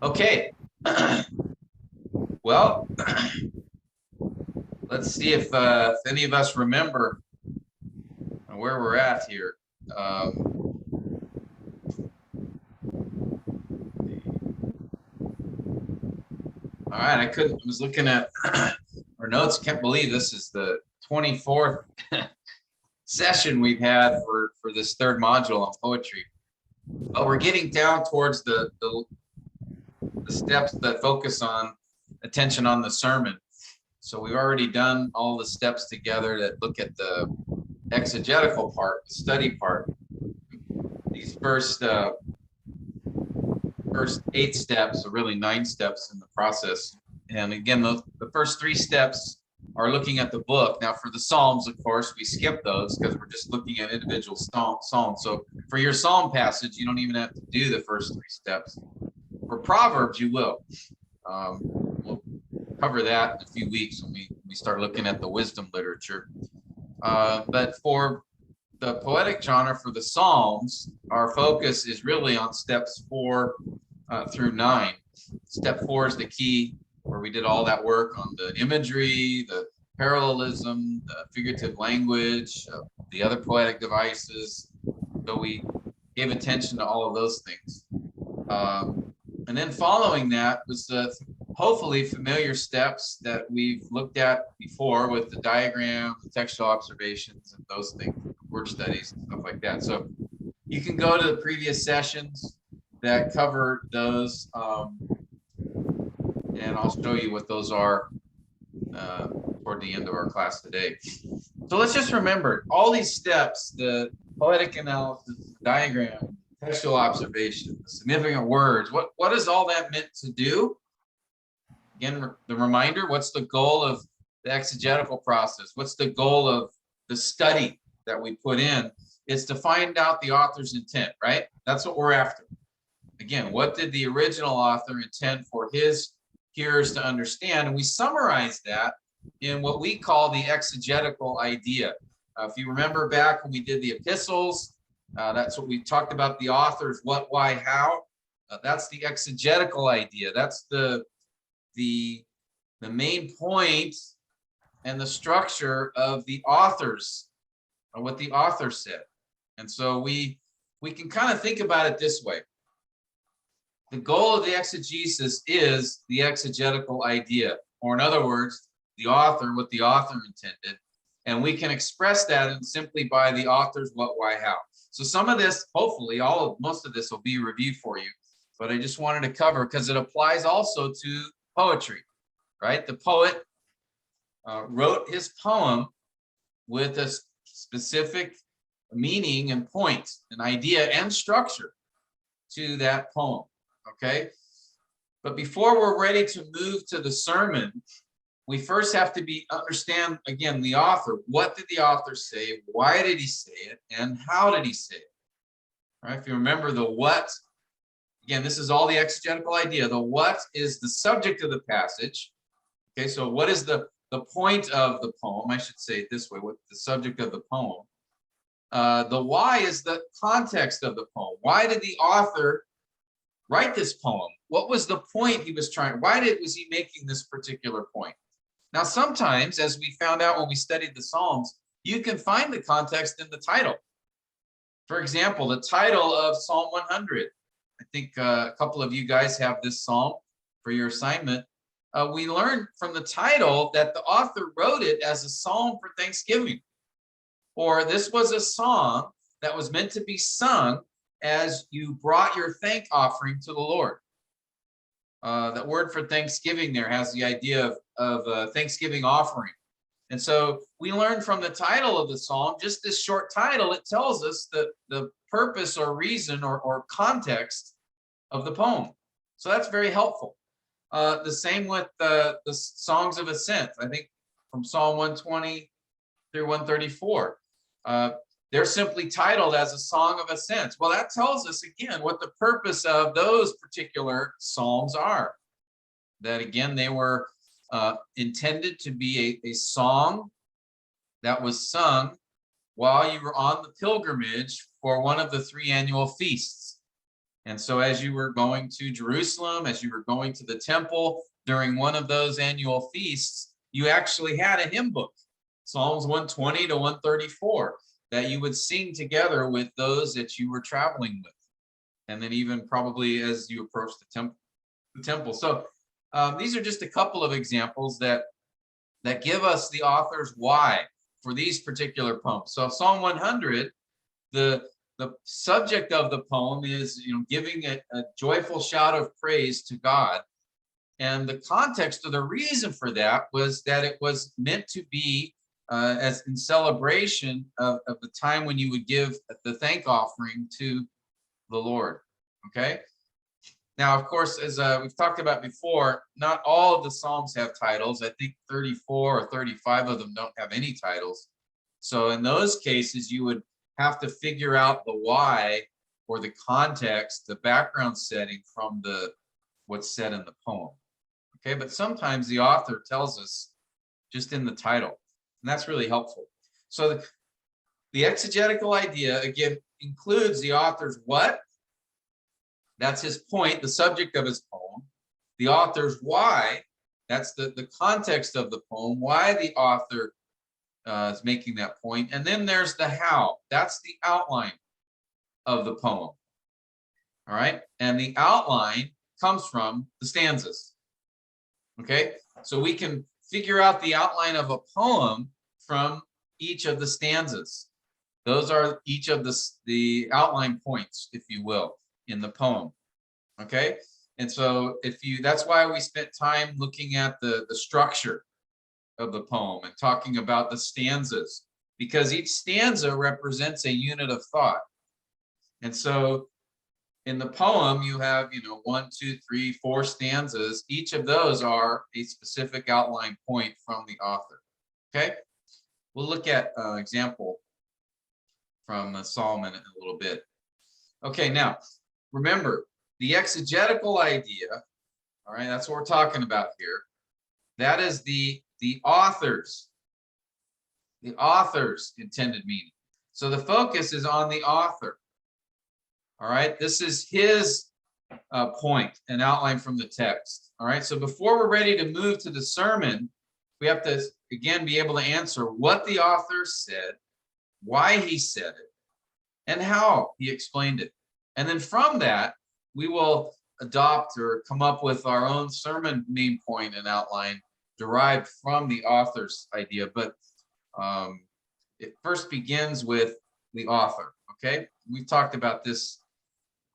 Okay. Well, let's see if any of us remember where we're at here. All right, I was looking at our notes. Can't believe this is the 24th session we've had for this third module on poetry. But we're getting down towards the steps that focus on attention on the sermon. So we've already done all the steps together that look at the exegetical part, the study part. These first 8 steps, or really 9 steps in the process. And again, the first 3 steps are looking at the book. Now, for the Psalms, of course, we skip those because we're just looking at individual psalms. So for your Psalm passage, you don't even have to do the first 3 steps. For Proverbs, you will. We'll cover that in a few weeks when we start looking at the wisdom literature. But for the poetic genre, for the Psalms, our focus is really on steps 4 through 9. Step 4 is the key, where we did all that work on the imagery, the parallelism, the figurative language, the other poetic devices. So we gave attention to all of those things. And then following that was the hopefully familiar steps that we've looked at before with the diagram, the textual observations, and those things, word studies, and stuff like that. So you can go to the previous sessions that cover those, and I'll show you what those are toward the end of our class today. So let's just remember all these steps: the poetic analysis, the diagram, textual observation, the significant words. What is all that meant to do? Again, the reminder: what's the goal of the exegetical process? What's the goal of the study that we put in? It's to find out the author's intent, right? That's what we're after. Again, what did the original author intend for his hearers to understand? And we summarize that in what we call the exegetical idea. If you remember back when we did the epistles, that's what we talked about: the author's what, why, how. That's the exegetical idea. That's the main point and the structure of the authors, or what the author said. And so we can kind of think about it this way. The goal of the exegesis is the exegetical idea, or in other words, the author, what the author intended. And we can express that simply by the author's what, why, how. So some of this, hopefully, most of this will be a review for you, but I just wanted to cover because it applies also to poetry, right? The poet wrote his poem with a specific meaning and point, an idea and structure to that poem. Okay, but before we're ready to move to the sermon, we first have to understand, again, the author. What did the author say? Why did he say it? And how did he say it? All right, if you remember the what, again, this is all the exegetical idea. The what is the subject of the passage. Okay, so what is the point of the poem? I should say it this way: what's the subject of the poem? The why is the context of the poem. Why did the author write this poem? What was the point he was trying? Was he making this particular point? Now, sometimes, as we found out when we studied the Psalms, you can find the context in the title. For example, the title of Psalm 100. I think a couple of you guys have this psalm for your assignment. We learned from the title that the author wrote it as a psalm for Thanksgiving, or this was a song that was meant to be sung as you brought your thank offering to the Lord. That word for Thanksgiving there has the idea of Thanksgiving offering. And so we learn from the title of the psalm, just this short title, it tells us the purpose or reason or context of the poem. So that's very helpful. The same with the songs of ascent. I think from Psalm 120 through 134. They're simply titled as a song of ascent. Well, that tells us, again, what the purpose of those particular psalms are. That, again, they were intended to be a song that was sung while you were on the pilgrimage for one of the 3 annual feasts. And so as you were going to Jerusalem, as you were going to the temple during one of those annual feasts, you actually had a hymn book, Psalms 120 to 134, that you would sing together with those that you were traveling with. And then even probably as you approach the temple. So these are just a couple of examples that give us the author's why for these particular poems. So Psalm 100, the subject of the poem is, giving a joyful shout of praise to God. And the context or the reason for that was that it was meant to be as in celebration of the time when you would give the thank offering to the Lord. Okay. Now, of course, as we've talked about before, not all of the Psalms have titles. I think 34 or 35 of them don't have any titles. So in those cases, you would have to figure out the why or the context, the background setting from what's said in the poem. Okay, but sometimes the author tells us just in the title, and that's really helpful. So the exegetical idea, again, includes the author's what? That's his point, the subject of his poem. The author's why, that's the context of the poem, why the author is making that point. And then there's the how, that's the outline of the poem. All right, and the outline comes from the stanzas. Okay, so we can figure out the outline of a poem from each of the stanzas. Those are each of the outline points, if you will, in the poem. Okay, and so that's why we spent time looking at the structure of the poem and talking about the stanzas, because each stanza represents a unit of thought. And so in the poem, you have, 1, 2, 3, 4 stanzas. Each of those are a specific outline point from the author. Okay, we'll look at an example from the psalm in a little bit. Okay, now remember the exegetical idea. All right, that's what we're talking about here. That is the author's intended meaning. So the focus is on the author. All right, this is his point, an outline from the text. All right, so before we're ready to move to the sermon, we have to, again, be able to answer what the author said, why he said it, and how he explained it. And then from that, we will adopt or come up with our own sermon main point and outline derived from the author's idea. But it first begins with the author. Okay, we've talked about this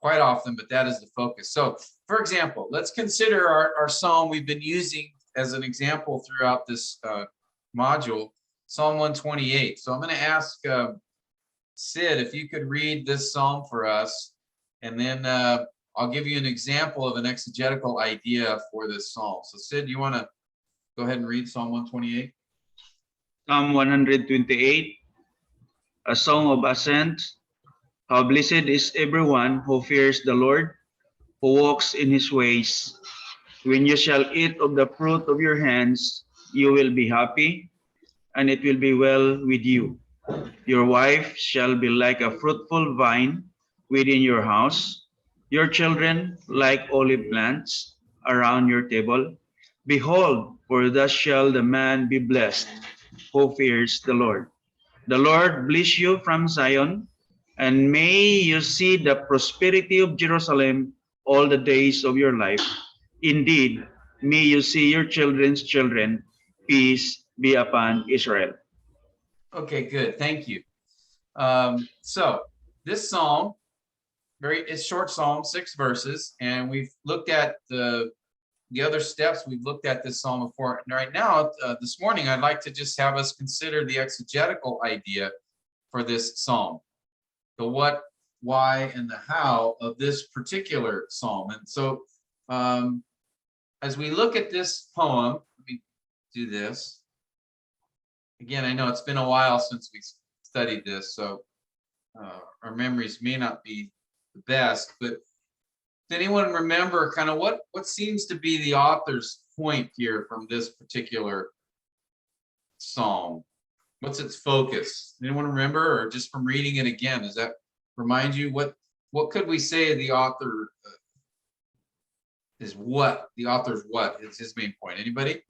quite often, but that is the focus. So, for example, let's consider our psalm we've been using as an example throughout this module, Psalm 128. So I'm going to ask Sid if you could read this psalm for us, and then I'll give you an example of an exegetical idea for this psalm. So Sid, you want to go ahead and read Psalm 128? Psalm 128, a song of ascent. How blessed is everyone who fears the Lord, who walks in his ways. When you shall eat of the fruit of your hands, you will be happy, and it will be well with you. Your wife shall be like a fruitful vine within your house, your children like olive plants around your table. Behold, for thus shall the man be blessed who fears the Lord. The Lord bless you from Zion, and may you see the prosperity of Jerusalem all the days of your life. Indeed, may you see your children's children. Peace be upon Israel. Okay, good. Thank you. So this psalm, it's short psalm, 6 verses, and we've looked at the other steps. We've looked at this psalm before. And right now, this morning, I'd like to just have us consider the exegetical idea for this psalm, the what, why, and the how of this particular psalm. And so as we look at this poem, let me do this. Again, I know it's been a while since we studied this, so our memories may not be the best, but does anyone remember kind of what seems to be the author's point here from this particular psalm? What's its focus? Anyone remember, or just from reading it again, does that remind you what what could we say the author is what? The author's what is his main point? Anybody?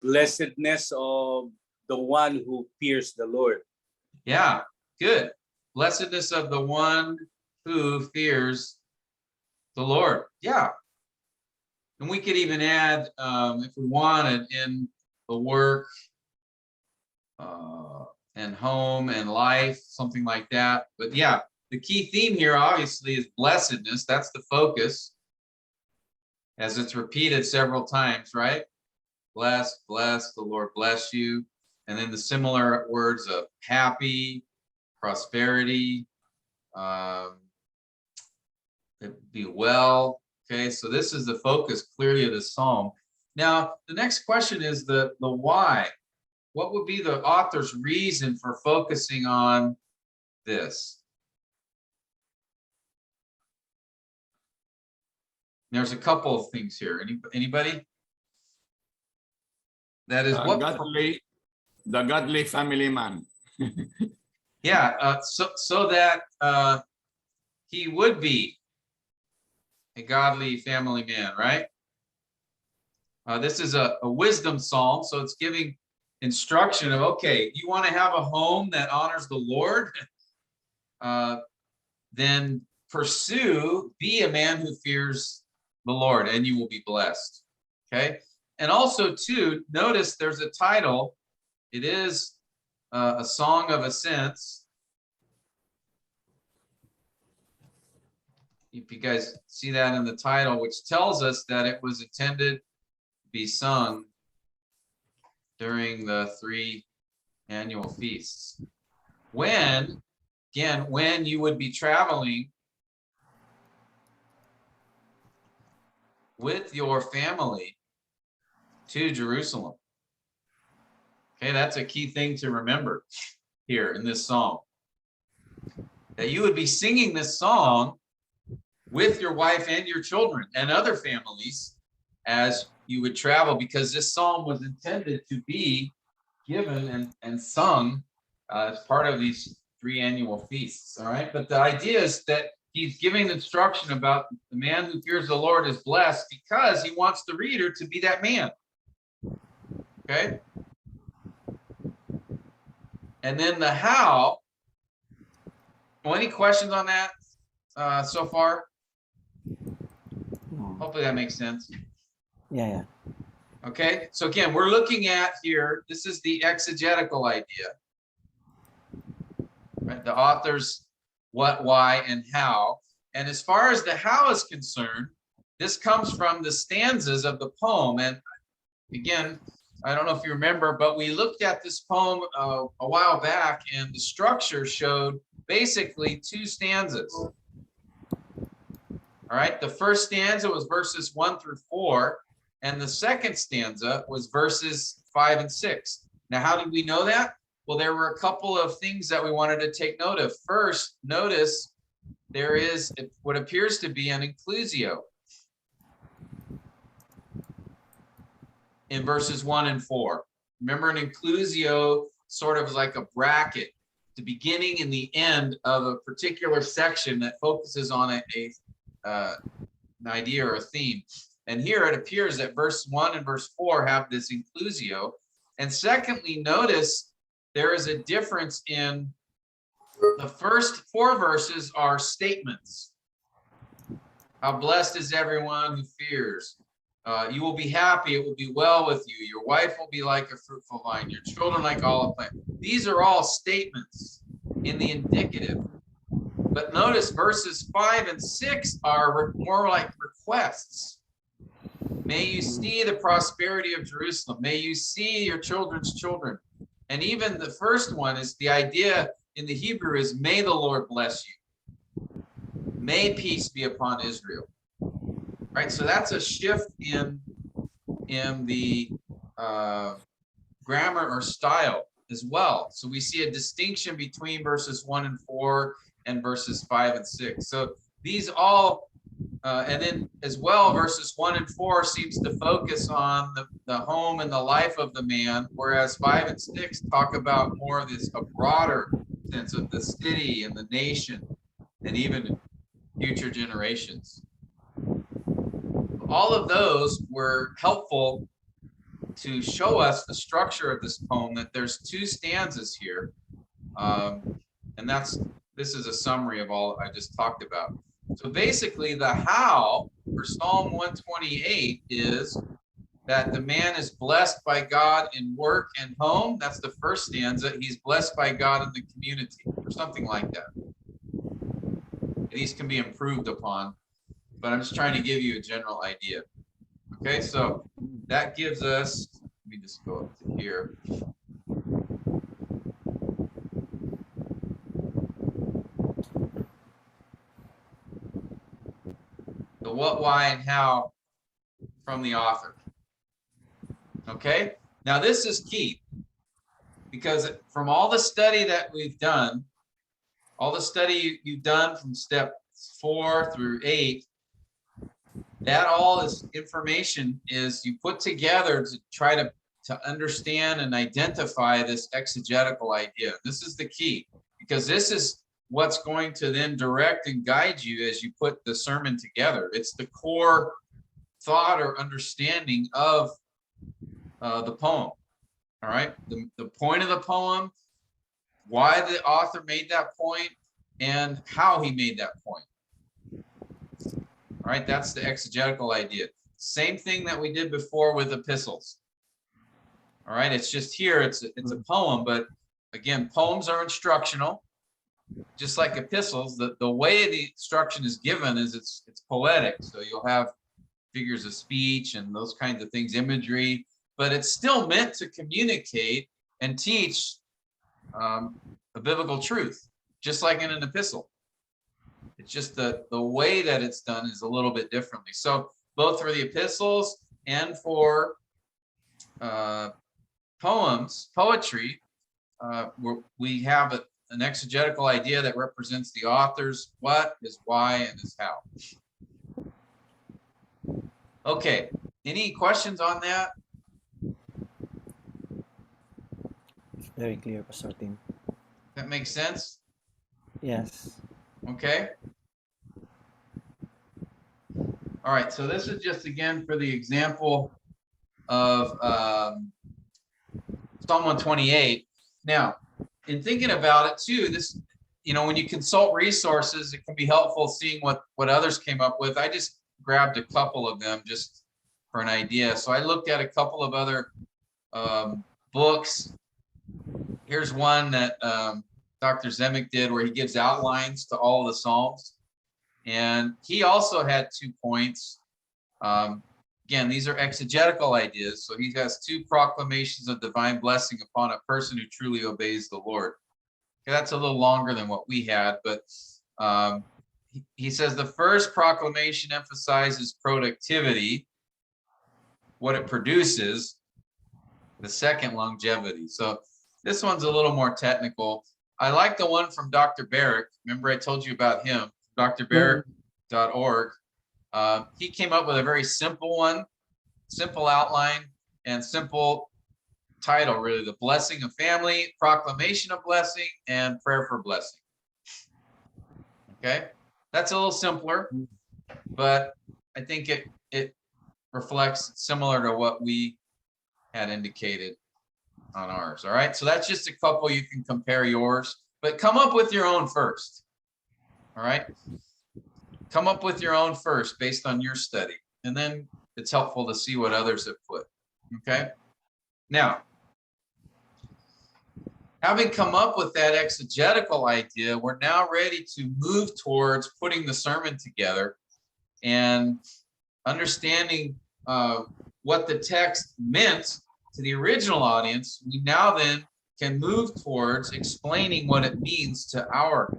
Blessedness of the one who fears the Lord. Yeah, good. Blessedness of the one who fears the Lord. Yeah. And we could even add, if we wanted, in the work and home and life, something like that. But yeah, the key theme here obviously is blessedness. That's the focus, as it's repeated several times, right? Blessed, blessed, the Lord bless you. And then the similar words of happy, prosperity, be well. Okay, so this is the focus clearly of the psalm. Now, the next question is the why. What would be the author's reason for focusing on this? There's a couple of things here. Anybody? That is what the godly family man. Yeah, so that he would be a godly family man, right? This is a wisdom psalm, so it's giving instruction of, okay, you want to have a home that honors the Lord, then be a man who fears the Lord, and you will be blessed. Okay, and also too, notice there's a title. It is a song of ascents. If you guys see that in the title, which tells us that it was intended to be sung during the 3 annual feasts. When you would be traveling with your family to Jerusalem. Okay, that's a key thing to remember here in this psalm. That you would be singing this song with your wife and your children and other families as you would travel, because this psalm was intended to be given and sung as part of these 3 annual feasts. All right, but the idea is that he's giving instruction about the man who fears the Lord is blessed because he wants the reader to be that man. Okay, and then the how. Well, any questions on that so far? No. Hopefully that makes sense. Yeah. Okay, so again, we're looking at here, this is the exegetical idea, right? The author's what, why, and how. And as far as the how is concerned, this comes from the stanzas of the poem. And again, I don't know if you remember, but we looked at this poem a while back, and the structure showed basically 2 stanzas. All right, the first stanza was verses 1 through 4, and the second stanza was verses 5 and 6. Now, how did we know that? Well, there were a couple of things that we wanted to take note of. First, notice there is what appears to be an inclusio in verses 1 and 4. Remember, an inclusio sort of like a bracket, the beginning and the end of a particular section that focuses on an idea or a theme. And here it appears that verse 1 and verse 4 have this inclusio. And secondly, notice there is a difference in the first 4 verses are statements. How blessed is everyone who fears. You will be happy, it will be well with you. Your wife will be like a fruitful vine, your children like olive plant. These are all statements in the indicative. But notice verses 5 and 6 are more like requests. May you see the prosperity of Jerusalem. May you see your children's children. And even the first one is the idea in the Hebrew is, may the Lord bless you. May peace be upon Israel. Right, so that's a shift in the grammar or style as well. So we see a distinction between verses 1 and 4 and verses 5 and 6. So these all, and then as well, verses 1 and 4 seems to focus on the home and the life of the man, whereas 5 and 6 talk about more of this, a broader sense of the city and the nation and even future generations. All of those were helpful to show us the structure of this poem, that there's two stanzas here. And this is a summary of all I just talked about. So basically the how for Psalm 128 is that the man is blessed by God in work and home. That's the first stanza. He's blessed by God in the community, or something like that. These can be improved upon, but I'm just trying to give you a general idea. Okay, so that gives us, let me just go up to here. The what, why, and how from the author. Okay, now this is key, because from all the study that we've done, all the study you've done from step 4 through 8, that all is information is you put together to try to understand and identify this exegetical idea. This is the key, because this is what's going to then direct and guide you as you put the sermon together. It's the core thought or understanding of the poem. All right, the point of the poem, why the author made that point, and how he made that point. All right, that's the exegetical idea. Same thing that we did before with epistles. All right, it's just here, it's a poem, but again, poems are instructional, just like epistles. The way the instruction is given is it's poetic. So you'll have figures of speech and those kinds of things, imagery, but it's still meant to communicate and teach a biblical truth, just like in an epistle. It's just the way that it's done is a little bit differently. So both for the epistles and for poetry, we have an exegetical idea that represents the author's what, his why, and his how. Okay, any questions on that? It's very clear, Pastor Tim. That makes sense? Yes. Okay. All right, so this is just again for the example of Psalm 128. Now, in thinking about it too, this, when you consult resources, it can be helpful seeing what others came up with. I just grabbed a couple of them just for an idea. So I looked at a couple of other books. Here's one that Dr. Zemek did, where he gives outlines to all the Psalms. And he also had 2 points. Again, these are exegetical ideas. So he has 2 proclamations of divine blessing upon a person who truly obeys the Lord. Okay, that's a little longer than what we had, but he says the first proclamation emphasizes productivity, what it produces. The second, longevity. So this one's a little more technical. I like the one from Dr. Barrick. Remember I told you about him, drbarrick.org. He came up with a very simple one, simple outline, and simple title, really: The Blessing of Family, Proclamation of Blessing, and Prayer for Blessing. Okay, that's a little simpler, but I think it reflects similar to what we had indicated on ours. All right, so that's just a couple. You can compare yours, but come up with your own first. All right, come up with your own first based on your study, and then it's helpful to see what others have put. Okay, now, having come up with that exegetical idea, we're now ready to move towards putting the sermon together and understanding what the text meant to the original audience. We now then can move towards explaining what it means to our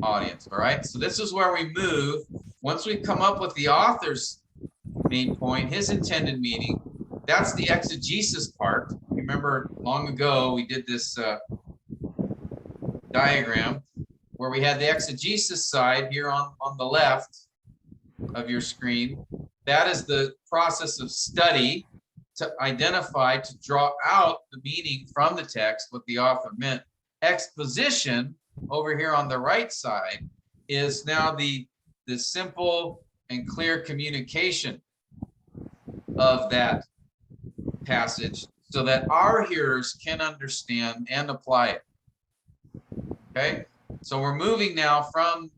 audience. All right, so this is where we move. Once we come up with the author's main point, his intended meaning, that's the exegesis part. Remember, long ago we did this diagram where we had the exegesis side here on the left of your screen. That is the process of study to identify, to draw out the meaning from the text, what the author meant. Exposition over here on the right side is now the simple and clear communication of that passage so that our hearers can understand and apply it. Okay, so we're moving now from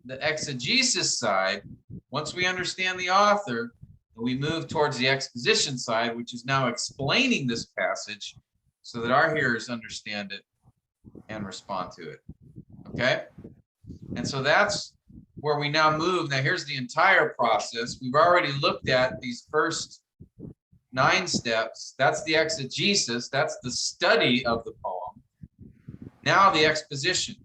the exegesis side. Once we understand the author, we move towards the exposition side, which is now explaining this passage so that our hearers understand it and respond to it. Okay, and so that's where we now move. Now here's the entire process. We've already looked at these first 9 steps. That's the exegesis. That's the study of the poem. Now the exposition.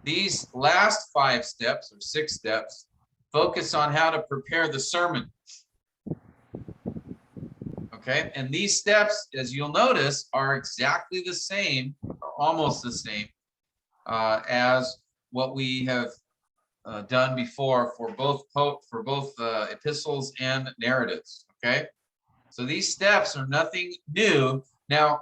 These last 5 steps or 6 steps focus on how to prepare the sermon. Okay, and these steps, as you'll notice, are exactly the same, or almost the same, as what we have done before for both epistles and narratives. Okay, so these steps are nothing new. Now,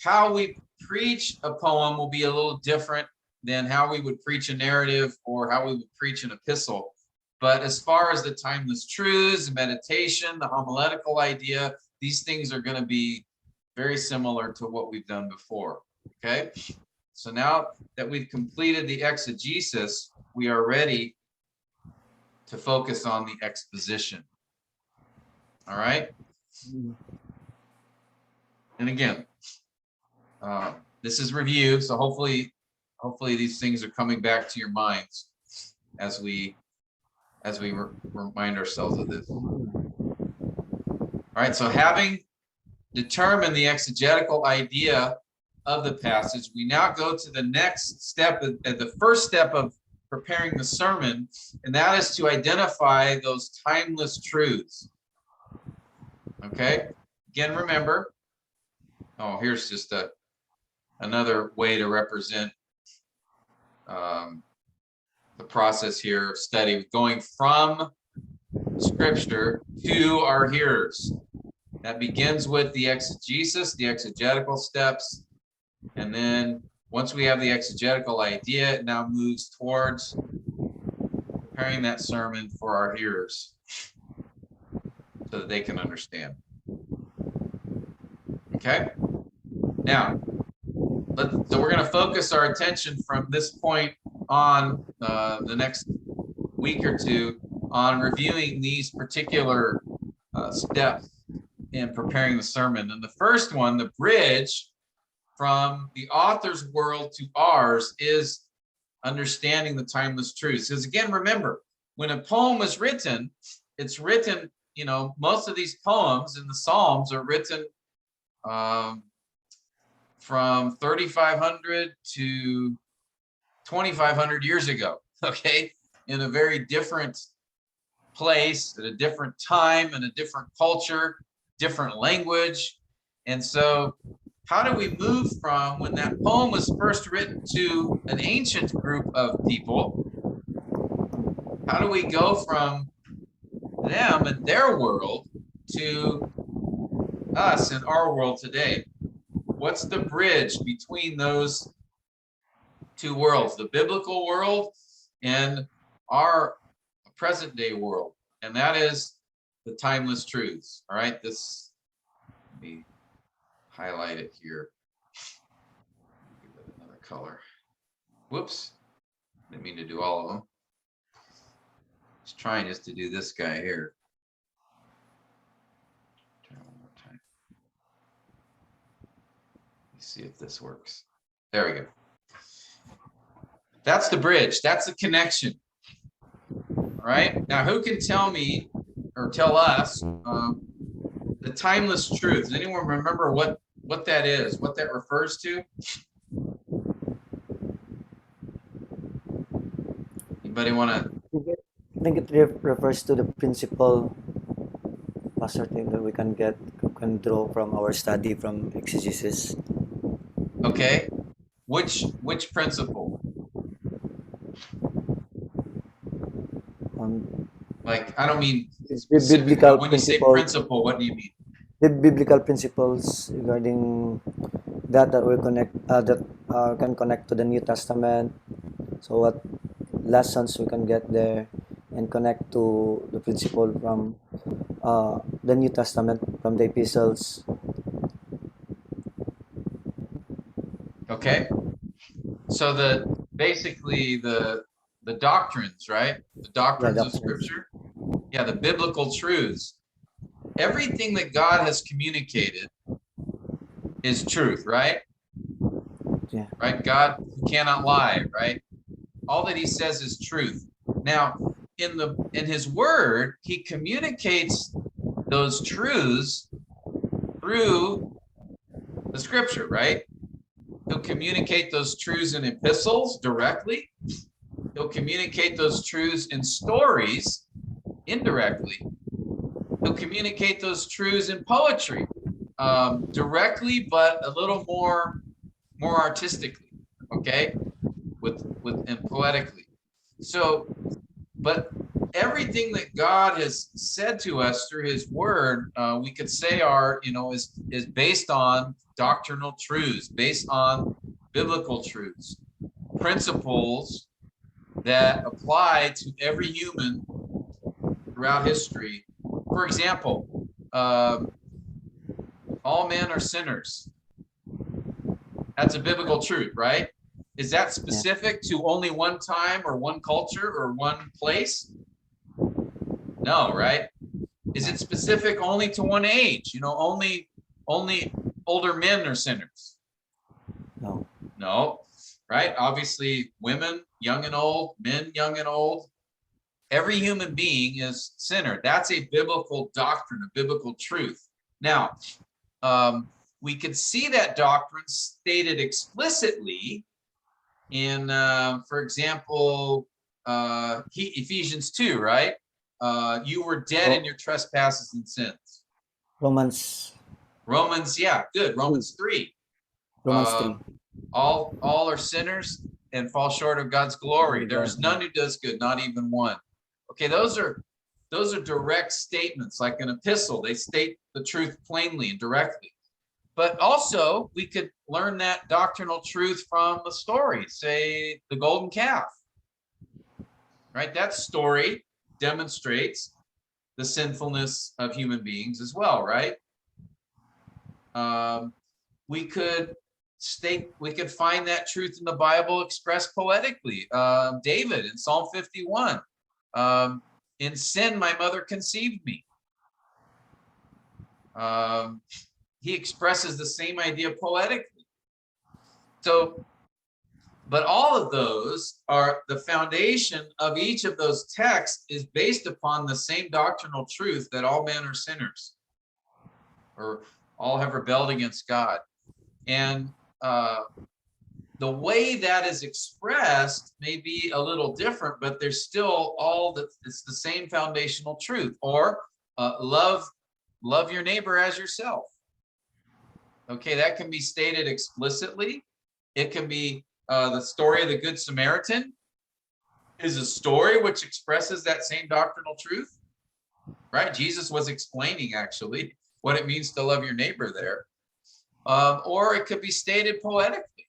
how we preach a poem will be a little different than how we would preach a narrative or how we would preach an epistle. But as far as the timeless truths, meditation, the homiletical idea, these things are going to be very similar to what we've done before. Okay, so now that we've completed the exegesis, we are ready to focus on the exposition. All right. And again, this is review, so hopefully these things are coming back to your minds as we remind ourselves of this. All right, so having determined the exegetical idea of the passage, we now go to the next step, the first step of preparing the sermon, and that is to identify those timeless truths. Okay, again, remember, here's just another way to represent the process here of study, going from Scripture to our hearers. That begins with the exegesis, the exegetical steps, and then once we have the exegetical idea, it now moves towards preparing that sermon for our hearers so that they can understand. Okay? Now, so we're going to focus our attention from this point on the next week or two on reviewing these particular steps in preparing the sermon. And the first one, the bridge from the author's world to ours, is understanding the timeless truths. Because again, remember, when a poem is written, it's written, most of these poems in the Psalms are written from 3,500 to 2,500 years ago, okay, in a very different place, at a different time, in a different culture, different language. And so how do we move from when that poem was first written to an ancient group of people? How do we go from them and their world to us and our world today? What's the bridge between those two worlds, the biblical world and our present day world? And that is the timeless truths. All right, let me highlight it here. Give it another color. Whoops, didn't mean to do all of them. Just trying just to do this guy here. Try one more time. Let's see if this works. There we go. That's the bridge. That's the connection. All right. Now, who can tell me or tell us the timeless truth? Does anyone remember what that is? What that refers to? Anybody want to? I think it refers to the principle, Pastor Tim, that we can draw from our study from exegesis. Okay. Which principle? Like, I don't mean specifically. Biblical When you say principle, what do you mean? The biblical principles regarding that we connect, can connect to the New Testament, So what lessons we can get there and connect to the principle from the New Testament, from the epistles. Okay, so basically the doctrines, right? The doctrines of Doctrines. Scripture. Yeah, the biblical truths. Everything that God has communicated is truth, right? Yeah. Right? God cannot lie, right? All that he says is truth. Now, in his word, he communicates those truths through the scripture, right? He'll communicate those truths in epistles directly. He'll communicate those truths in stories indirectly. He'll communicate those truths in poetry directly, but a little more artistically, okay, and poetically. So, but everything that God has said to us through His Word, we could say is based on doctrinal truths, based on biblical truths, principles that apply to every human throughout history. For example, all men are sinners. That's a biblical truth, right? Is that specific to only one time or one culture or one place? No, right? Is it specific only to one age? Only older men are sinners. No, right? Obviously, women, young and old, men, young and old. Every human being is sinner. That's a biblical doctrine, a biblical truth. Now, we could see that doctrine stated explicitly in, for example, Ephesians 2, right? You were dead in your trespasses and sins. Romans, yeah, good. Romans 3. Romans 3. All are sinners and fall short of God's glory. There is none who does good, not even one. Okay, those are direct statements, like an epistle. They state the truth plainly and directly. But also, we could learn that doctrinal truth from the story, say the golden calf. Right? That story demonstrates the sinfulness of human beings as well, right? We could find that truth in the Bible expressed poetically. David in Psalm 51, in sin my mother conceived me. He expresses the same idea poetically. So, but all of those are the foundation of each of those texts is based upon the same doctrinal truth that all men are sinners, or all have rebelled against God. And the way that is expressed may be a little different, but there's still it's the same foundational truth. Or love your neighbor as yourself. Okay, that can be stated explicitly. It can be the story of the Good Samaritan is a story which expresses that same doctrinal truth, right? Jesus was explaining actually what it means to love your neighbor there. Or it could be stated poetically.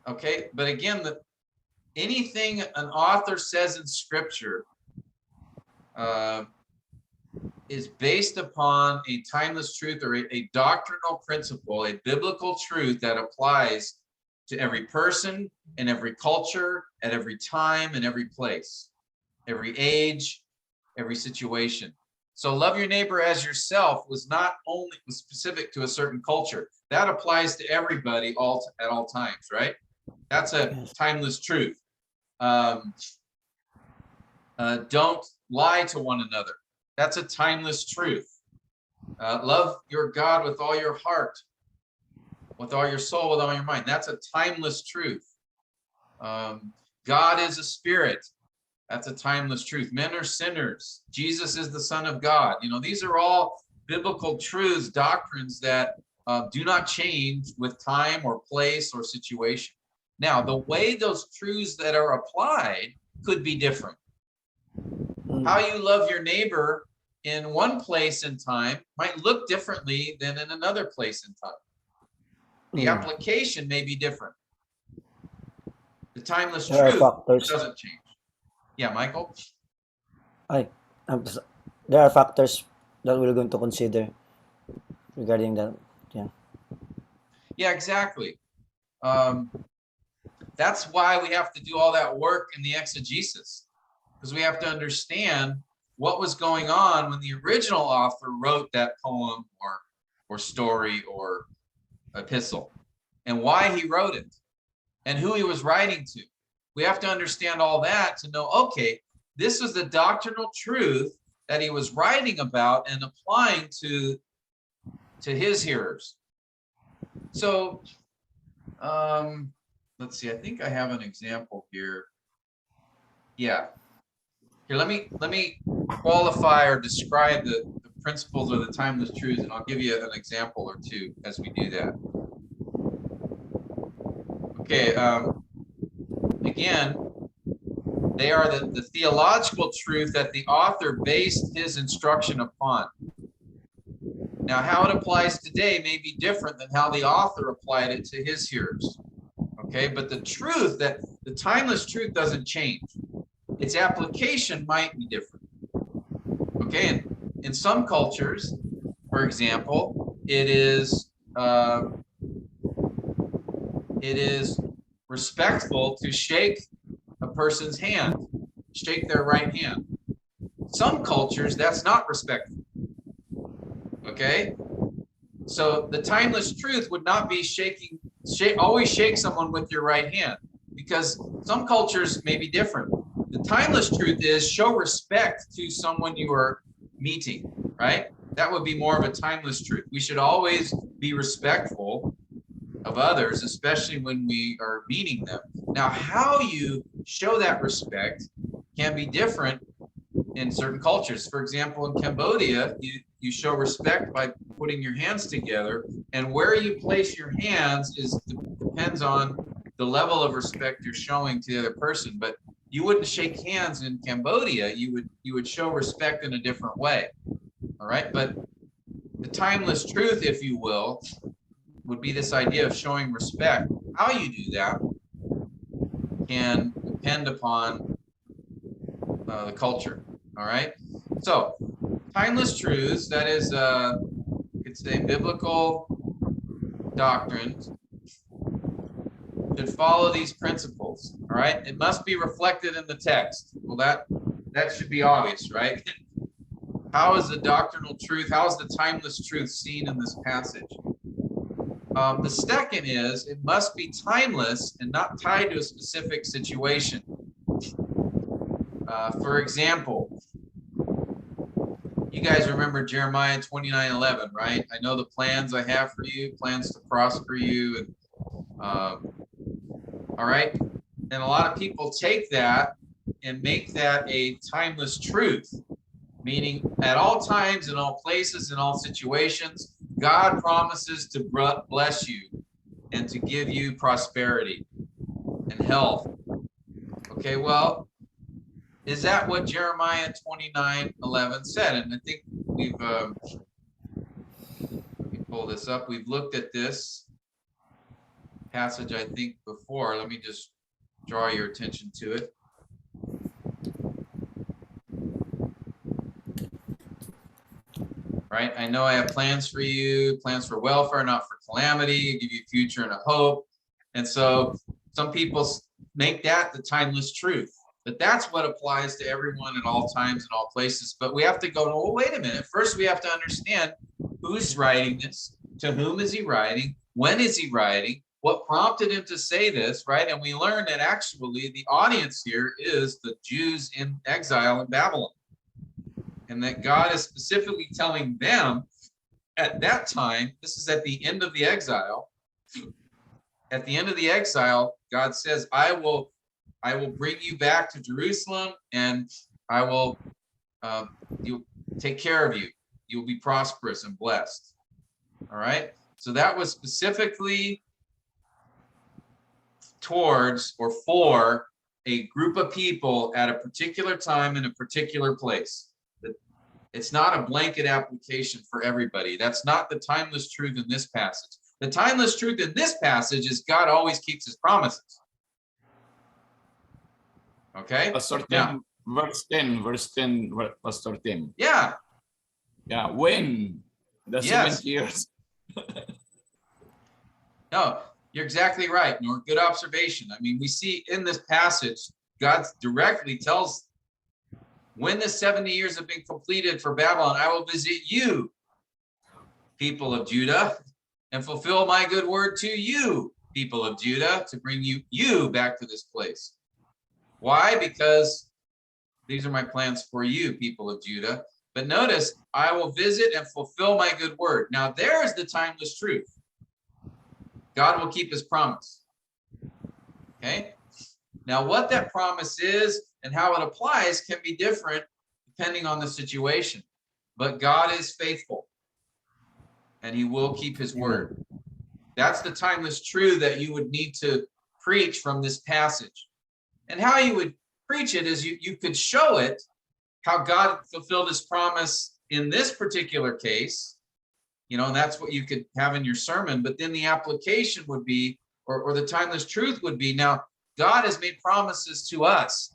Okay, but again, anything an author says in Scripture is based upon a timeless truth or a doctrinal principle, a biblical truth that applies to every person and every culture at every time and every place, every age, every situation. So love your neighbor as yourself was not only specific to a certain culture. That applies to everybody at all times, right? That's a timeless truth. Don't lie to one another. That's a timeless truth. Love your God with all your heart, with all your soul, with all your mind. That's a timeless truth. God is a spirit. That's a timeless truth. Men are sinners. Jesus is the Son of God. These are all biblical truths, doctrines that do not change with time or place or situation. Now, the way those truths that are applied could be different. How you love your neighbor in one place and time might look differently than in another place and time. The application may be different. The timeless There are truth factors. doesn't change. Yeah, Michael? There are factors that we're going to consider regarding that. Yeah. Yeah, exactly. That's why we have to do all that work in the exegesis, because we have to understand what was going on when the original author wrote that poem or story or epistle, and why he wrote it, and who he was writing to. We have to understand all that to know, okay, this is the doctrinal truth that he was writing about and applying to his hearers. So let's see, I think I have an example here. Yeah. Here, let me qualify or describe the principles or the timeless truths, and I'll give you an example or two as we do that. Okay, again, they are the theological truth that the author based his instruction upon. Now, how it applies today may be different than how the author applied it to his hearers. Okay, but the truth, that the timeless truth doesn't change. Its application might be different. Okay, and in some cultures, for example, it is respectful to shake a person's hand, shake their right hand. Some cultures, that's not respectful. Okay, so the timeless truth would not be always shake someone with your right hand, because some cultures may be different. The timeless truth is show respect to someone you are meeting, right? That would be more of a timeless truth. We should always be respectful of others, especially when we are meeting them. Now, how you show that respect can be different in certain cultures. For example, in Cambodia, you show respect by putting your hands together, and where you place your hands depends on the level of respect you're showing to the other person. But you wouldn't shake hands in Cambodia. You would show respect in a different way. All right, but the timeless truth, if you will, would be this idea of showing respect. How you do that can depend upon the culture. All right, so timeless truths, that is, you could say biblical doctrines, should follow these principles. All right, it must be reflected in the text. Well, that should be obvious, right? How is the doctrinal truth, how is the timeless truth seen in this passage? The second is, it must be timeless and not tied to a specific situation. For example, you guys remember Jeremiah 29:11, right? I know the plans I have for you, plans to prosper you. And, all right. And a lot of people take that and make that a timeless truth, meaning at all times, in all places, in all situations, God promises to bless you and to give you prosperity and health. Okay, well, is that what Jeremiah 29:11 said? And I think we've, let me pull this up. We've looked at this passage, I think, before. Let me just draw your attention to it. Right? I know I have plans for you, plans for welfare, not for calamity, give you a future and a hope. And so some people make that the timeless truth. But that's what applies to everyone at all times and all places. But we have to go, well, wait a minute. First, we have to understand who's writing this, to whom is he writing, when is he writing, what prompted him to say this, right? And we learn that actually the audience here is the Jews in exile in Babylon. And that God is specifically telling them at that time, this is at the end of the exile. At the end of the exile, God says, I will bring you back to Jerusalem, and I will you'll take care of you. You'll be prosperous and blessed. All right. So that was specifically towards or for a group of people at a particular time in a particular place. It's not a blanket application for everybody. That's not the timeless truth in this passage. The timeless truth in this passage is God always keeps his promises. Okay. Pastor Now, Tim, verse 10, Pastor Tim. yeah, Yeah, when the Yes. 70 years. no, you're exactly right. Nor good observation. I mean, we see in this passage, God directly tells, when the 70 years have been completed for Babylon, I will visit you, people of Judah, and fulfill my good word to you, people of Judah, to bring you back to this place. Why? Because these are my plans for you, people of Judah. But notice, I will visit and fulfill my good word. Now, there is the timeless truth. God will keep his promise. Okay? Now, what that promise is and how it applies can be different depending on the situation. But God is faithful, and he will keep his word. That's the timeless truth that you would need to preach from this passage. And how you would preach it is you could show it, how God fulfilled his promise in this particular case, you know, and that's what you could have in your sermon. But then the application would be, or the timeless truth would be, now God has made promises to us,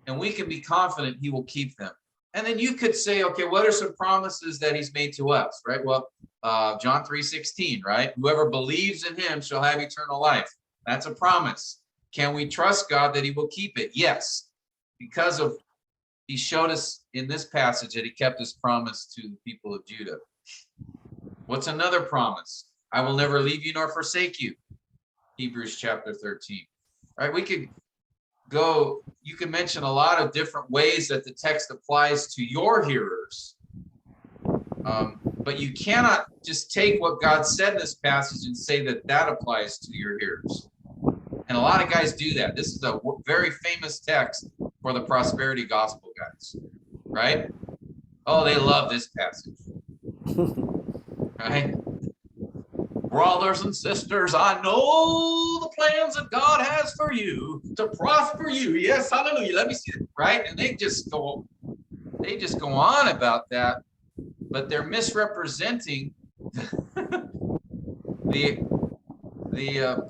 and we can be confident he will keep them. And then you could say, okay, what are some promises that he's made to us, right? Well, John 3:16, right? Whoever believes in him shall have eternal life. That's a promise. Can we trust God that he will keep it? Yes, because of he showed us in this passage that he kept his promise to the people of Judah. What's another promise? I will never leave you nor forsake you. Hebrews chapter 13. All right, we could go, you can mention a lot of different ways that the text applies to your hearers. But you cannot just take what God said in this passage and say that that applies to your hearers. And a lot of guys do that. This is a very famous text for the prosperity gospel guys, right? Oh, they love this passage, right? Brothers and sisters, I know the plans that God has for you to prosper you. Yes, hallelujah. Let me see it, right? And they just go on about that, but they're misrepresenting the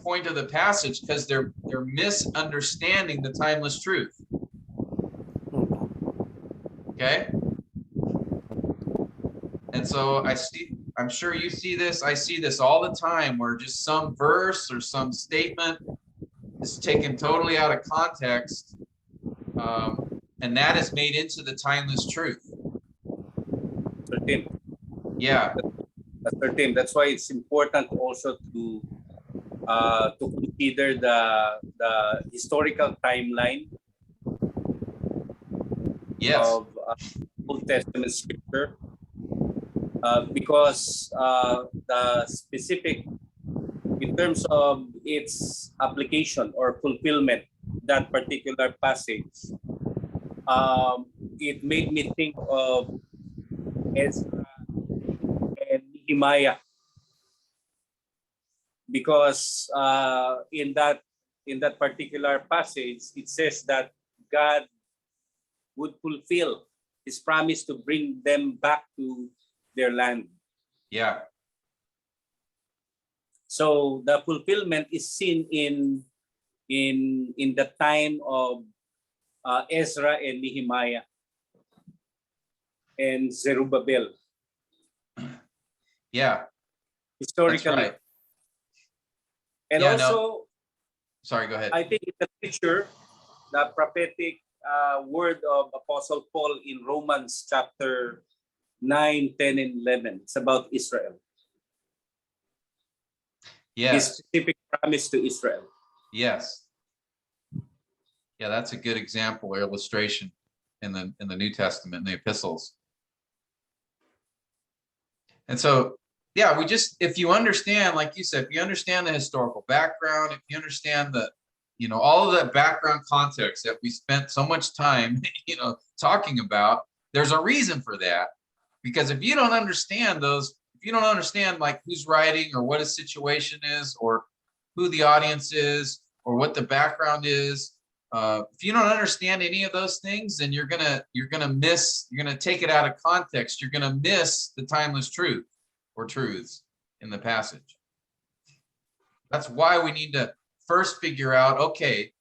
point of the passage because they're misunderstanding the timeless truth. Okay, and so I'm sure you see this. I see this all the time, where just some verse or some statement is taken totally out of context, and that is made into the timeless truth. Certain. Yeah, Certain. That's why it's important also to consider the historical timeline yes, of Old Testament scripture, because the specific, in terms of its application or fulfillment, that particular passage, it made me think of Ezra and Nehemiah, because in that particular passage, it says that God would fulfill his promise to bring them back to their land. yeah, So the fulfillment is seen in the time of Ezra and Nehemiah and Zerubbabel. yeah. Historically. That's right. And Yeah, also, Sorry, go ahead. I think in the picture, the prophetic word of Apostle Paul in Romans chapter 9, 10, and 11. It's about Israel. His Yes, specific promise to Israel. yes. Yeah, that's a good example or illustration in the New Testament, in the epistles. And so, yeah, if you understand, like you said, if you understand the historical background, if you understand all of that background context that we spent so much time, talking about, there's a reason for that. Because if you don't understand if you don't understand like who's writing or what a situation is or who the audience is or what the background is, if you don't understand any of those things, then you're gonna take it out of context. You're gonna miss the timeless truth or truths in the passage. That's why we need to first figure out, okay,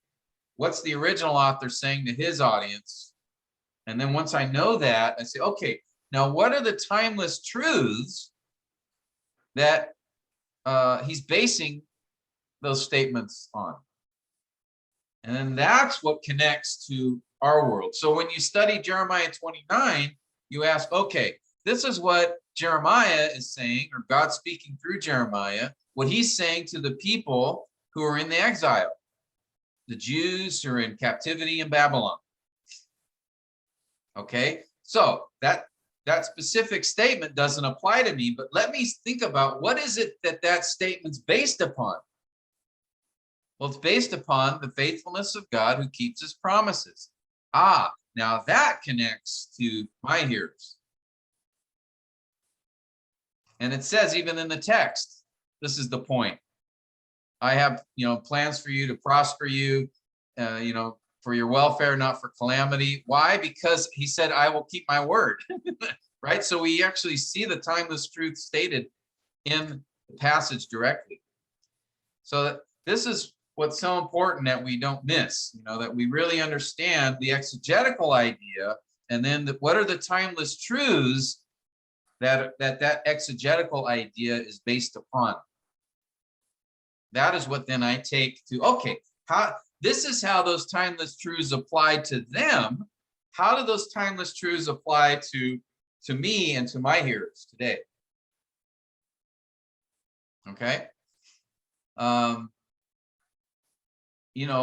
what's the original author saying to his audience? And then once I know that, I say, okay, now what are the timeless truths that he's basing those statements on? And then that's what connects to our world. So when you study Jeremiah 29, you ask, okay, this is what Jeremiah is saying, or God speaking through Jeremiah, what he's saying to the people who are in the exile, the Jews who are in captivity in Babylon. Okay, so that specific statement doesn't apply to me, but let me think about what is it that statement's based upon. Well, it's based upon the faithfulness of God who keeps his promises. Ah, now that connects to my hearers. And it says even in the text, this is the point. I have, plans for you to prosper you, for your welfare, not for calamity. Why? Because he said, I will keep my word, right? So we actually see the timeless truth stated in the passage directly. So this is what's so important that we don't miss, that we really understand the exegetical idea, and then what are the timeless truths that exegetical idea is based upon. That is what then I take to, okay, this is how those timeless truths apply to them. How do those timeless truths apply to me and to my hearers today? Okay.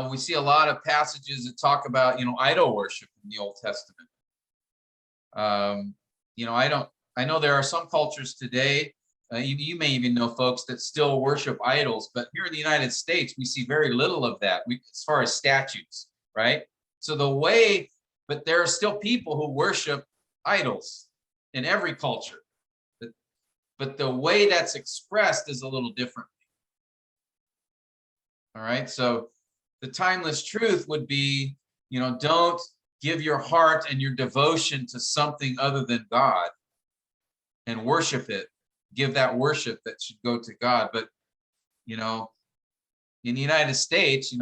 We see a lot of passages that talk about, idol worship in the Old Testament. I know there are some cultures today, you may even know folks that still worship idols, but here in the United States, we see very little of that as far as statues, right? So but there are still people who worship idols in every culture, but the way that's expressed is a little different. All right, so the timeless truth would be, don't give your heart and your devotion to something other than God and worship it. Give that worship that should go to God. But, in the United States,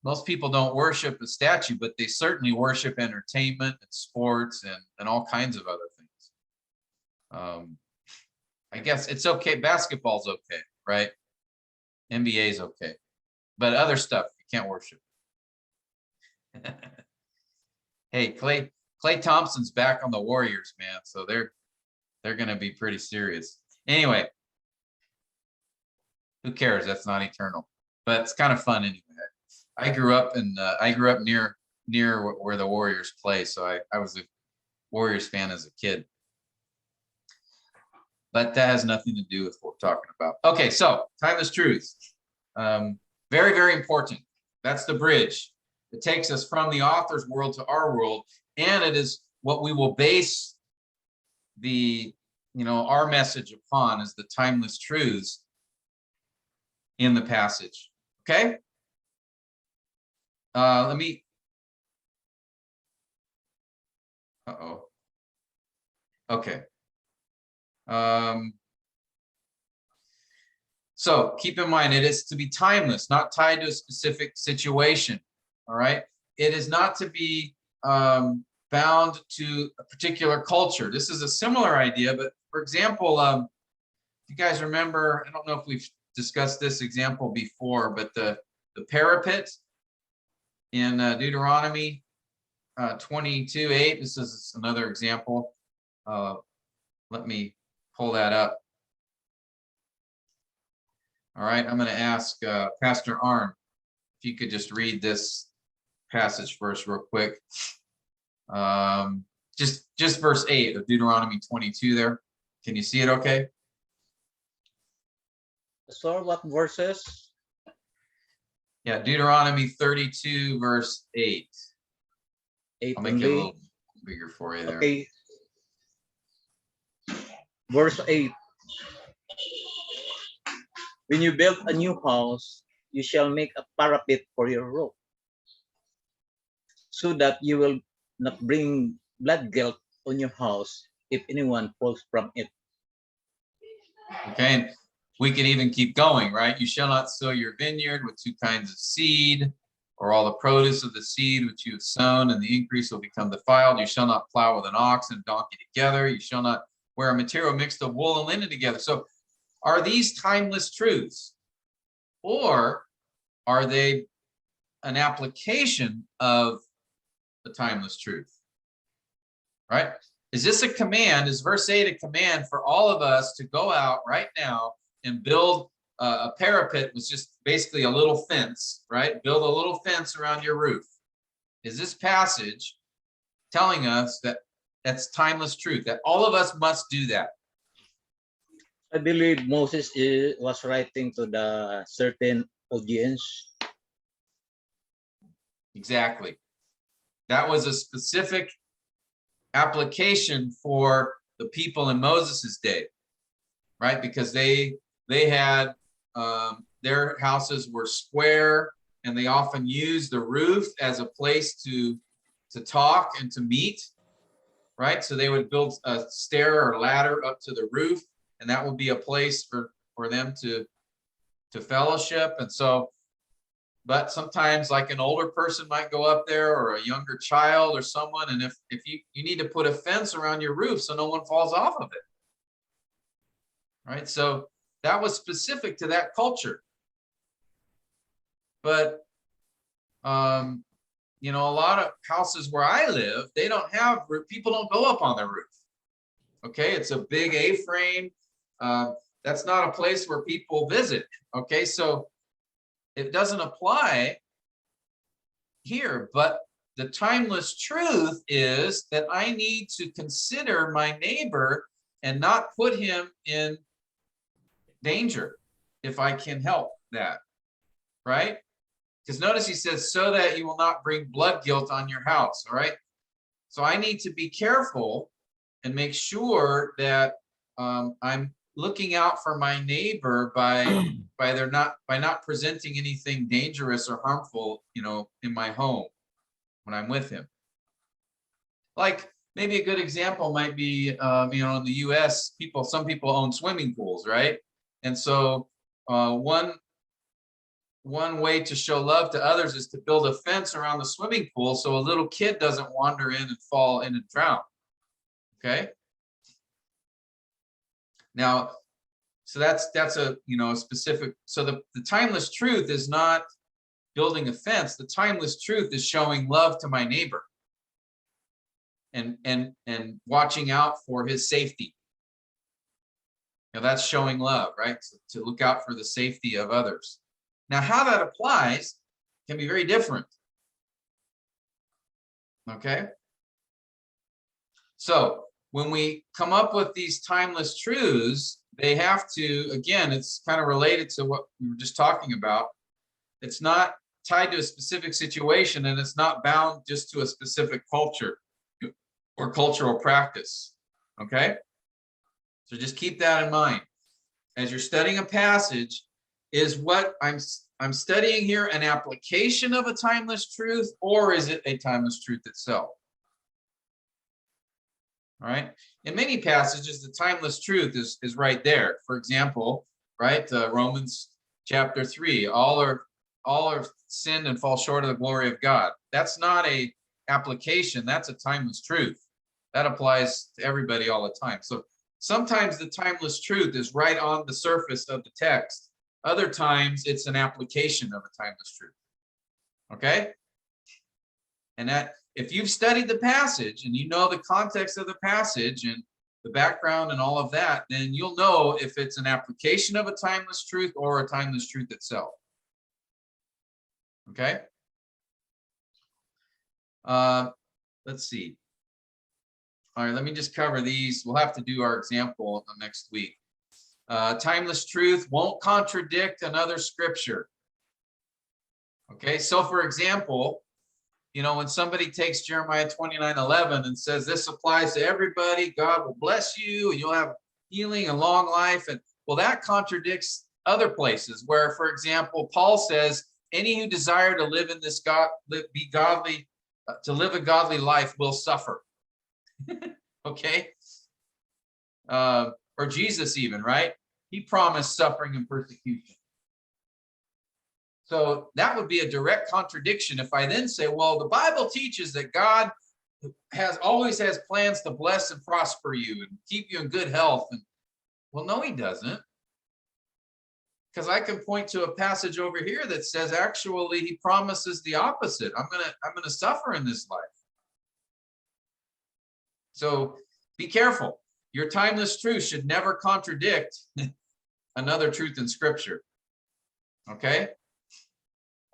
most people don't worship a statue, but they certainly worship entertainment and sports and all kinds of other things. I guess it's okay. Basketball's okay, right? NBA is okay. But other stuff, you can't worship. Hey, Klay Thompson's back on the Warriors, man. So they're going to be pretty serious. Anyway, who cares? That's not eternal, but it's kind of fun anyway. I grew up near where the Warriors play, so I was a Warriors fan as a kid. But that has nothing to do with what we're talking about. Okay, so timeless truths. Very, very important. That's the bridge. It takes us from the author's world to our world, and it is what we will base our message upon, is the timeless truths in the passage. Okay? Okay. So keep in mind, it is to be timeless, not tied to a specific situation. All right. It is not to be bound to a particular culture. This is a similar idea, but for example, you guys remember, I don't know if we've discussed this example before, but the parapet in Deuteronomy 22:8. This is another example. Let me pull that up. All right, I'm going to ask Pastor Arn if you could just read this passage for us real quick. Just verse 8 of Deuteronomy 22 there. Can you see it okay? So what verses? Yeah, Deuteronomy 32, verse 8. 8 I'll make it a only. little bigger for you there. Okay. Verse 8. When you build a new house, you shall make a parapet for your roof, so that you will not bring blood guilt on your house if anyone falls from it. Okay, and we can even keep going, right? You shall not sow your vineyard with two kinds of seed. or all the produce of the seed which you have sown, and the increase will become defiled. You shall not plow with an ox and donkey together. You shall not wear a material mixed of wool and linen together. So are these timeless truths, or are they an application of the timeless truth? Right? Is this a command? Is verse 8 a command for all of us to go out right now and build a parapet, was just basically a little fence, right? Build a little fence around your roof. Is this passage telling us that that's timeless truth, that all of us must do that? I believe Moses was writing to the certain audience. Exactly. That was a specific application for the people in Moses's day, right? Because they had their houses were square, and they often used the roof as a place to talk and to meet, right? So they would build a stair or ladder up to the roof, and that would be a place for them to fellowship. And so, but sometimes like an older person might go up there, or a younger child or someone, and if you need to put a fence around your roof so no one falls off of it, right? So that was specific to that culture. But you know, a lot of houses where I live, they don't have, people don't go up on their roof. Okay, it's a big A-frame. That's not a place where people visit. Okay, so it doesn't apply here, but the timeless truth is that I need to consider my neighbor and not put him in danger if I can help that, right? Because notice he says, so that you will not bring blood guilt on your house, all right? So I need to be careful and make sure that I'm looking out for my neighbor by not presenting anything dangerous or harmful, you know, in my home when I'm with him. Like maybe a good example might be, you know, in the U.S., some people own swimming pools, right? And so one way to show love to others is to build a fence around the swimming pool so a little kid doesn't wander in and fall in and drown. Okay. Now, so that's a, you know, a specific, so the timeless truth is not building a fence. The timeless truth is showing love to my neighbor and watching out for his safety. Now that's showing love, right? To look out for the safety of others. Now, how that applies can be very different. Okay. So when we come up with these timeless truths, they have to, again, it's kind of related to what we were just talking about. It's not tied to a specific situation, and it's not bound just to a specific culture or cultural practice. Okay. So just keep that in mind. As you're studying a passage, is what I'm studying here an application of a timeless truth, or is it a timeless truth itself? All right. In many passages, the timeless truth is right there. For example, right, Romans chapter 3, all are sinned and fall short of the glory of God. That's not a application. That's a timeless truth. That applies to everybody all the time. So sometimes the timeless truth is right on the surface of the text. Other times it's an application of a timeless truth. Okay? And that if you've studied the passage and you know the context of the passage and the background and all of that, then you'll know if it's an application of a timeless truth or a timeless truth itself. Okay? Let's see. All right, let me just cover these. We'll have to do our example next week. Timeless truth won't contradict another scripture. Okay, so for example, you know, when somebody takes Jeremiah 29:11 and says this applies to everybody, God will bless you and you'll have healing and long life, and well, that contradicts other places where, for example, Paul says any who desire to live in this be godly, to live a godly life will suffer. Okay. Or Jesus even, right? He promised suffering and persecution. So that would be a direct contradiction if I then say, well, the Bible teaches that God always has plans to bless and prosper you and keep you in good health. And well, no, he doesn't. Because I can point to a passage over here that says actually he promises the opposite. I'm gonna suffer in this life. So be careful. Your timeless truth should never contradict another truth in Scripture. Okay.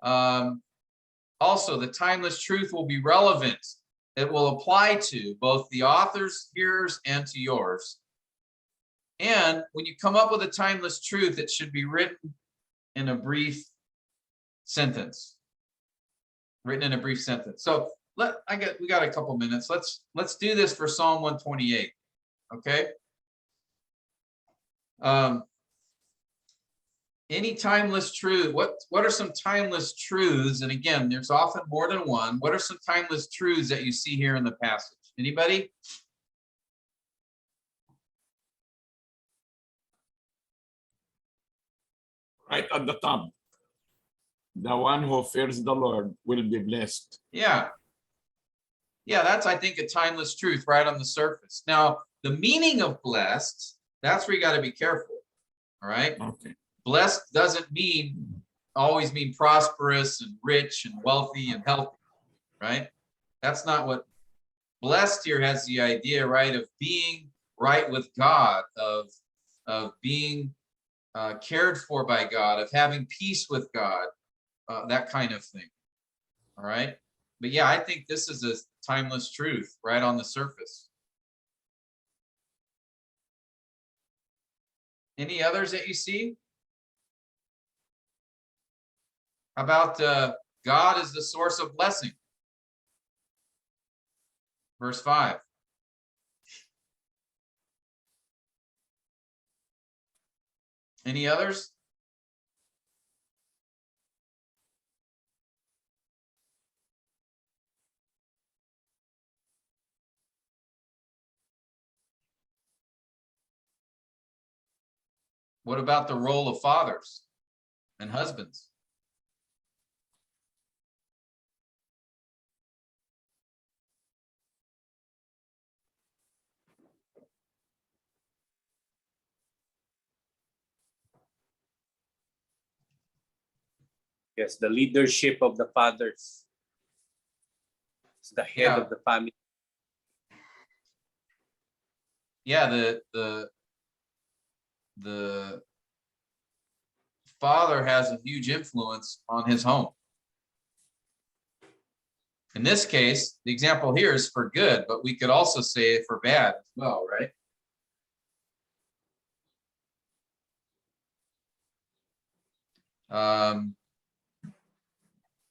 Also, the timeless truth will be relevant. It will apply to both the author's hearers and to yours. And when you come up with a timeless truth, it should be written in a brief sentence. Written in a brief sentence. So we got a couple minutes. Let's do this for Psalm 128. Okay. Any timeless truth? What are some timeless truths? And again, there's often more than one. What are some timeless truths that you see here in the passage? Anybody? Right at the top. The one who fears the Lord will be blessed. Yeah. Yeah, that's, I think, a timeless truth right on the surface. Now, the meaning of blessed, that's where you got to be careful. All right. Okay. Blessed doesn't always mean prosperous and rich and wealthy and healthy, right? That's not what blessed here has the idea, right, of being right with God, of being cared for by God, of having peace with God, that kind of thing. All right. But yeah, I think this is a timeless truth right on the surface. Any others that you see? How about God is the source of blessing? Verse 5. Any others? What about the role of fathers and husbands? Yes, the leadership of the fathers. It's the head of the family. Yeah, the father has a huge influence on his home. In this case, the example here is for good, but we could also say it for bad as well, right?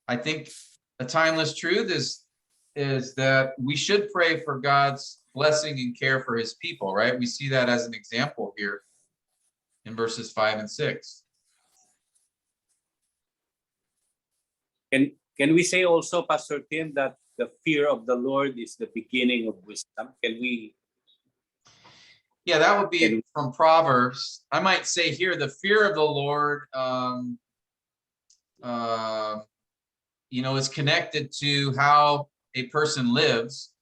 I think a timeless truth is that we should pray for God's blessing and care for his people, right? We see that as an example here in verses 5 and 6. Can we say also, Pastor Tim, that the fear of the Lord is the beginning of wisdom? Can we? Yeah, that would be from Proverbs. I might say here, the fear of the Lord, is connected to how a person lives,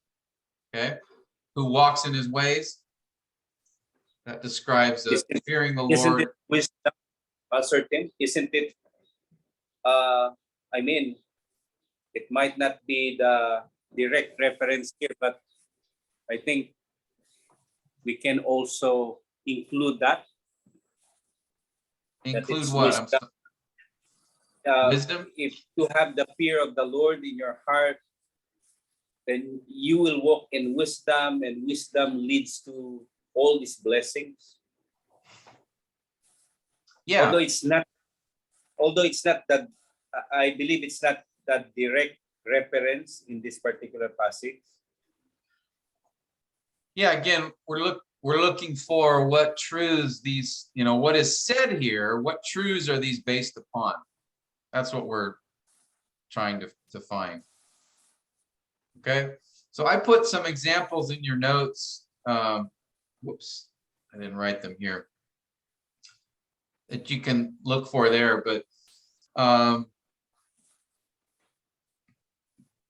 okay, who walks in his ways. That describes fearing the Isn't Lord. it wisdom, Pastor Tim? Isn't it? It might not be the direct reference here, but I think we can also include that. Include that what? wisdom. Wisdom? If you have the fear of the Lord in your heart, then you will walk in wisdom, and wisdom leads to all these blessings. Yeah. Although it's not that, I believe it's not that direct reference in this particular passage. Yeah, again, we're looking for what truths these, what is said here, what truths are these based upon? That's what we're trying to find. Okay, so I put some examples in your notes. Whoops, I didn't write them here. That you can look for there, but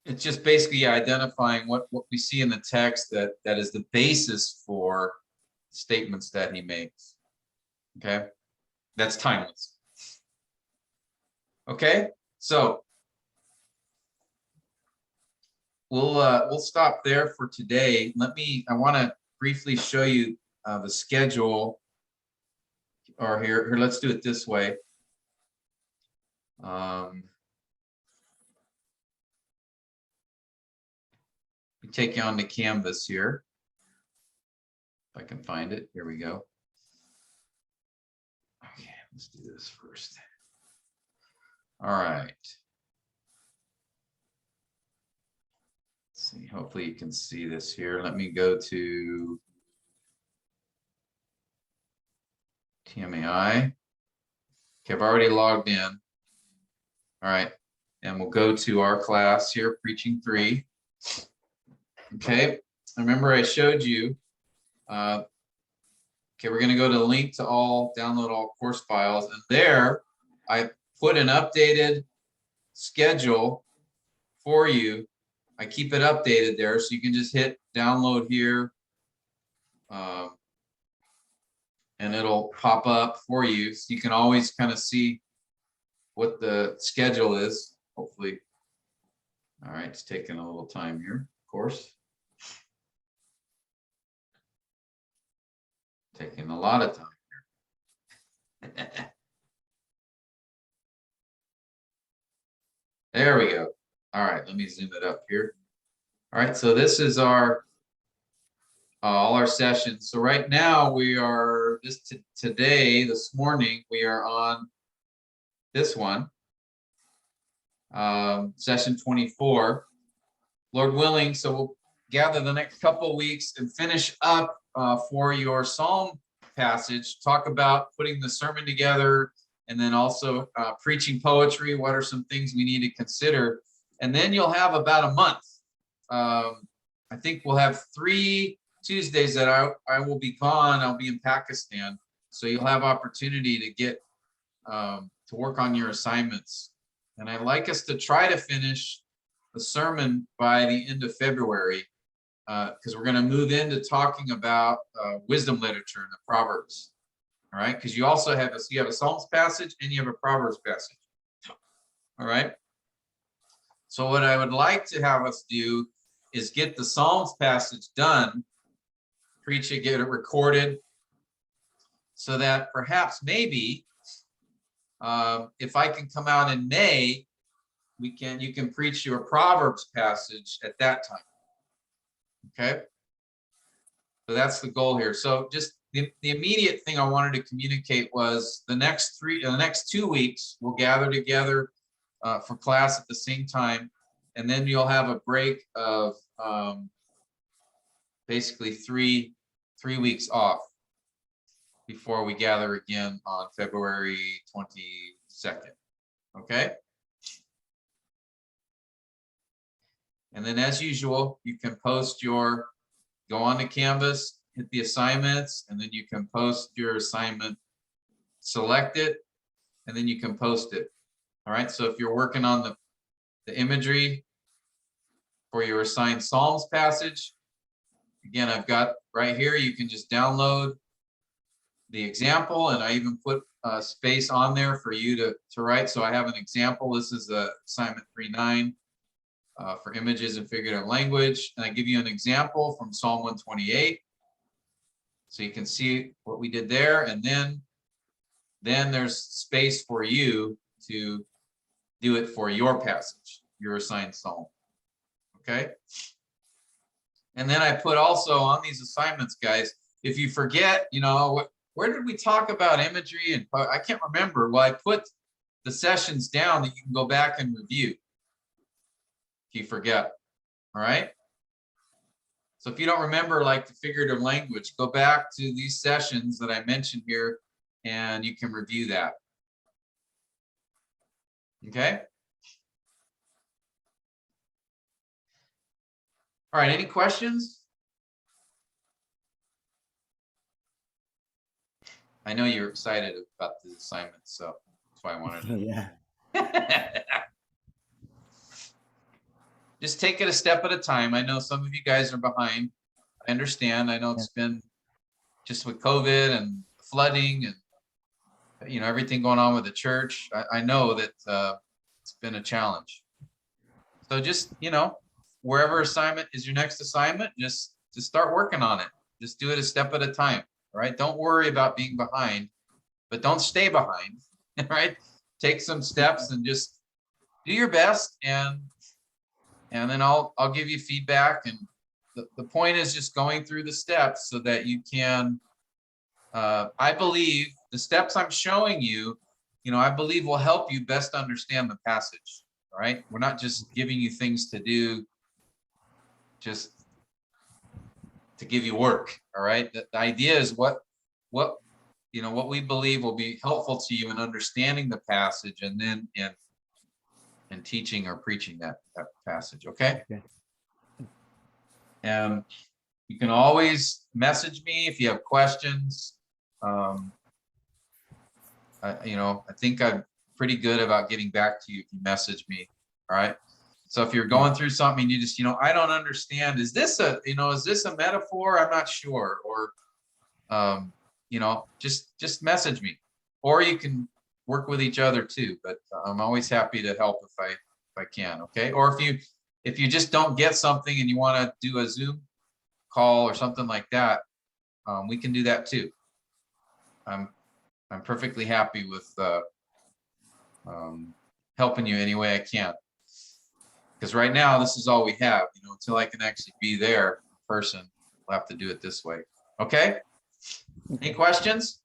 It's just basically identifying what we see in the text that is the basis for statements that he makes. Okay, that's timeless. Okay, so we'll stop there for today. I want to briefly show you the schedule. Or here, let's do it this way. Take you on to Canvas here. If I can find it, here we go. Okay, let's do this first. All right. Let's see, hopefully you can see this here. Let me go to TMAI. Okay, I've already logged in. All right, and we'll go to our class here, Preaching 3. Okay, remember I showed you, okay, we're gonna go to the link to download all course files, and there I put an updated schedule for you. I keep it updated there, so you can just hit download here, and it'll pop up for you, so you can always kind of see what the schedule is, hopefully. All right, it's taking a little time here, of course. Taking a lot of time here. There we go. All right, let me zoom it up here. All right, so this is our all our sessions. So right now we are this morning we are on this one, session 24. Lord willing, so we'll gather the next couple of weeks and finish up for your Psalm passage, talk about putting the sermon together, and then also preaching poetry. What are some things we need to consider? And then you'll have about a month. I think we'll have 3 Tuesdays that I will be gone. I'll be in Pakistan. So you'll have opportunity to get to work on your assignments. And I'd like us to try to finish the sermon by the end of February, because we're going to move into talking about wisdom literature and the Proverbs. All right, because you also have a Psalms passage and you have a Proverbs passage. All right. So what I would like to have us do is get the Psalms passage done, preach it, get it recorded, so that perhaps maybe if I can come out in May, you can preach your Proverbs passage at that time. Okay. So that's the goal here. So just the immediate thing I wanted to communicate was the next 2 weeks we'll gather together for class at the same time, and then you'll have a break of basically three weeks off before we gather again on February 22nd. Okay. And then as usual, you can go on to Canvas, hit the assignments, and then you can post your assignment, select it, and then you can post it. All right, so if you're working on the imagery for your assigned Psalms passage, again, I've got right here, you can just download the example, and I even put space on there for you to write. So I have an example. This is assignment 3.9. For images and figurative language. And I give you an example from Psalm 128. So you can see what we did there. And then there's space for you to do it for your passage, your assigned Psalm. Okay. And then I put also on these assignments, guys, if you forget, where did we talk about imagery? And I can't remember. Well, I put the sessions down that you can go back and review. You forget. All right. So if you don't remember like the figurative language, go back to these sessions that I mentioned here and you can review that. Okay. All right, any questions? I know you're excited about the assignment, so that's why I wanted to. Yeah. just take it a step at a time. I know some of you guys are behind. I understand. I know it's been just with COVID and flooding and, you know, everything going on with the church. I know that it's been a challenge. So just, you know, wherever assignment is your next assignment, just start working on it. Just do it a step at a time. All right. Don't worry about being behind, but don't stay behind. Right. Take some steps and just do your best, and then I'll give you feedback. And the point is just going through the steps so that you can, I believe the steps I'm showing you, you know, I believe will help you best understand the passage. All right. We're not just giving you things to do just to give you work. All right. The idea is what you know, what we believe will be helpful to you in understanding the passage, and then in teaching or preaching that passage. Okay. Okay. And you can always message me if you have questions. You know, I think I'm pretty good about getting back to you if you message me. All right. So if you're going through something, you just, you know, I don't understand. Is this a metaphor? I'm not sure. Or, you know, just message me, or you can work with each other too. But I'm always happy to help if I can. Okay. Or if you just don't get something and you want to do a Zoom call or something like that, we can do that too. I'm perfectly happy with helping you any way I can. Because right now this is all we have. You know, until I can actually be there in person, we'll have to do it this way. Okay. Any questions?